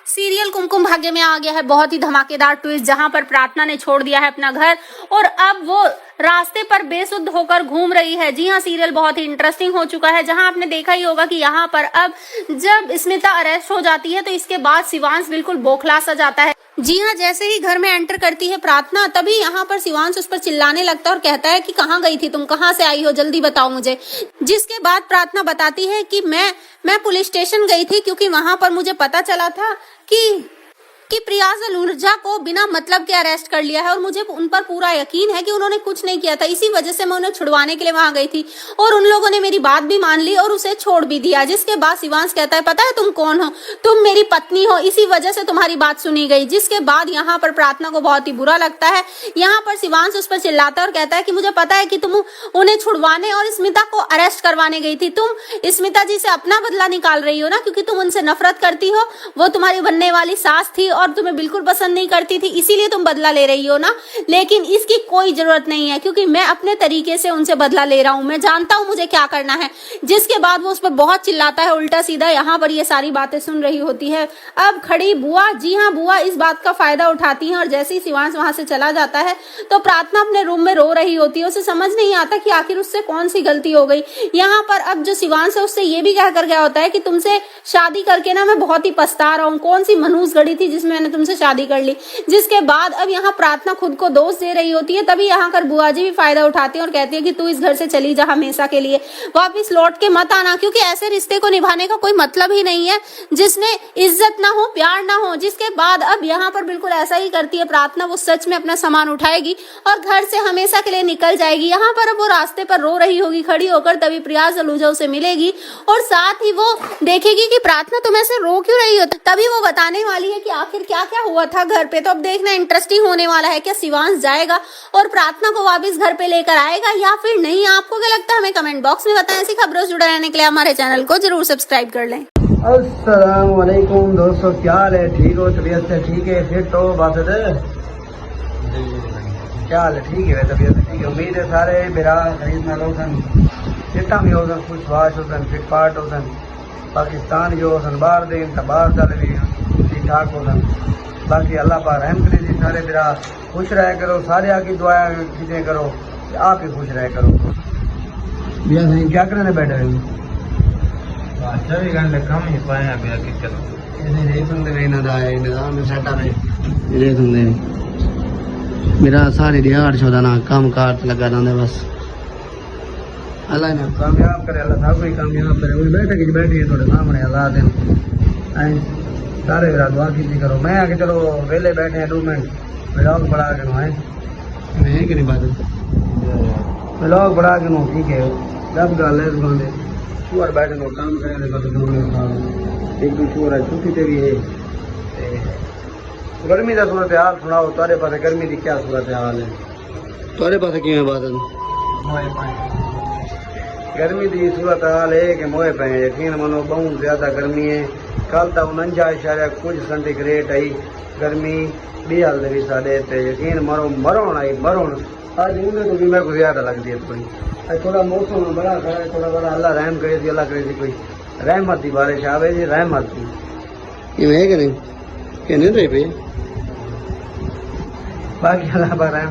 Serial Kumkum Bhagya में आ गया है बहुत ही धमाकेदार ट्विस्ट, जहां पर प्रार्थना ने छोड़ दिया है अपना घर और अब वो रास्ते पर बेसुध होकर घूम रही है। जी हाँ, सीरियल बहुत ही इंटरेस्टिंग हो चुका है, जहां आपने देखा ही होगा कि यहाँ पर अब जब स्मिता अरेस्ट हो जाती है तो इसके बाद शिवांश बिल्कुल बौखला सा जाता है। जी हाँ, जैसे ही घर में एंटर करती है प्रार्थना, तभी यहाँ पर शिवांश उस पर चिल्लाने लगता है और कहता है कि कहाँ गई थी तुम, कहाँ से आई हो, जल्दी बताओ मुझे। जिसके बाद प्रार्थना बताती है कि मैं पुलिस स्टेशन गई थी क्योंकि वहां पर मुझे पता चला था कि प्रियाज अलूरजा को बिना मतलब के अरेस्ट कर लिया है और मुझे उन पर पूरा यकीन है कि उन्होंने कुछ नहीं किया था। इसी वजह से मैं उन्हें छुड़वाने के लिए वहां गई थी और उन लोगों ने मेरी बात भी मान ली और उसे छोड़ भी दिया। जिसके बाद शिवांश कहता है, पता है तुम कौन हो, तुम मेरी पत्नी हो, इसी वजह से तुम्हारी बात सुनी गई। जिसके बाद यहाँ पर प्रार्थना को बहुत ही बुरा लगता है। यहाँ पर शिवांश उस पर चिल्लाता है और कहता है कि मुझे पता है कि तुम उन्हें छुड़वाने और स्मिता को अरेस्ट करवाने गई थी। तुम स्मिता जी से अपना बदला निकाल रही हो ना, क्योंकि तुम उनसे नफरत करती हो। वो तुम्हारी बनने वाली सास थी और तुम्हें बिल्कुल पसंद नहीं करती थी, इसीलिए तुम बदला ले रही हो ना। लेकिन इसकी कोई जरूरत नहीं है क्योंकि मैं अपने तरीके से उनसे बदला ले रहा हूँ, मैं जानता हूँ मुझे क्या करना है। जिसके बाद वो उस पर बहुत चिल्लाता है उल्टा सीधा। यहाँ पर ये सारी बातें सुन रही होती है अब खड़ी बुआ। जी हाँ, बुआ इस बात का फायदा उठाती है और जैसे ही शिवांश वहां से चला जाता है तो प्रार्थना अपने रूम में रो रही होती है। उसे समझ नहीं आता कि आखिर उससे कौन सी गलती हो गई। यहाँ पर अब जो शिवांश है उससे ये भी कहकर गया होता है कि तुमसे शादी करके ना मैं बहुत ही पछता रहा हूँ, कौन सी मनहूस घड़ी थी जिसमें मैंने तुमसे शादी कर ली। जिसके बाद अब यहाँ प्रार्थना खुद को दोष दे रही होती है। तभी यहाँ कर बुआ जी भी फायदा उठाती है और कहती है कि तू इस घर से चली जा, हमेशा के लिए वापस लौट के मत आना, क्योंकि ऐसे रिश्ते को निभाने का कोई मतलब ही नहीं है जिसमें इज्जत ना हो, प्यार ना हो। जिसके बाद अब यहाँ पर बिल्कुल ऐसा ही करती है प्रार्थना, वो सच में अपना सामान उठाएगी और घर से हमेशा के लिए निकल जाएगी। यहाँ पर अब वो रास्ते पर रो रही होगी खड़ी होकर, तभी प्रियाज अलूजा उसे मिलेगी और साथ ही वो देखेगी कि प्रार्थना तुम ऐसे रो क्यों रही हो। तभी वो बताने वाली है कि आखिर क्या क्या हुआ था घर पे। तो अब देखना इंटरेस्टिंग होने वाला है, क्या शिवांश जाएगा और प्रार्थना को वापस घर पे लेकर आएगा या फिर नहीं। आपको क्या लगता है हमें कमेंट बॉक्स में बताएं। ऐसी खबरों से जुड़े रहने के लिए हमारे चैनल को जरूर सब्सक्राइब कर लें। अस्सलाम वालेकुम दोस्तों, क्या हाल है? ठीक हो? तबीयत से ठीक है? फिट हो? बात क्या हाल है? ठीक है, तबीयत ठीक है। उम्मीद है सारे मेरा खरीद में लोग फिटा भी हो, खुशवाश हो, फिट फाट हो, पाकिस्तान जो बाहर दें बाहर चल भी ठीक ठाक हो। बाकी अल्लाह पाक रहम करे जी, सारे मेरा खुश रहा करो, सारे आकी दुआ खींचे करो, आप ही खुश रहा करो। भैया नहीं क्या करने बैठे रहे 24 घंटे कम ही पाए भैया की करो नहीं सुनते निजाम सेटअप है सुनते मेरा सारी दिहाड़ छोड़ा ना काम कार लगा रहने बस। अल्लाह ने कामयाब करे, अल्लाह सब कोई कामयाब करे। वही बैठे है थोड़े सामने अल्लाह दिन सारे मेरा दुआ कीजिए करो। मैं आके चलो वेले बैठे हैं 2 मिनट व्लॉग बढ़ा के नो है नहीं कि नहीं बात व्लॉग बढ़ा के नो ठीक है। जब गल है दुकान शुअर बैठे नो काम करे एक दो शुअर है छुट्टी तेरी है। गर्मी का सूरत हाल सुनाओ, तारे पास गर्मी की क्या सूरत हाल है? तारे पास किवें बात गर्मी की सूरत हाल है कि मोए पे यकीन मनो बहुत ज्यादा गर्मी है। कल तक 49 कुछ सेंटीग्रेड आई गर्मी बी हाल रही साढ़े यकीन मरो मरोण आई मरोण। आज उन्हें तो भी मेरे को ज्यादा लगती है थोड़ी। थोड़ा मौसम बड़ा खड़ा है, थोड़ा बड़ा अल्लाह रहम करे थी, अल्लाह करे थी कोई रहमत थी बारिश आवे जी, रहमत थी ये है कि नहीं रही भाई। बाकी अल्लाह पर रहम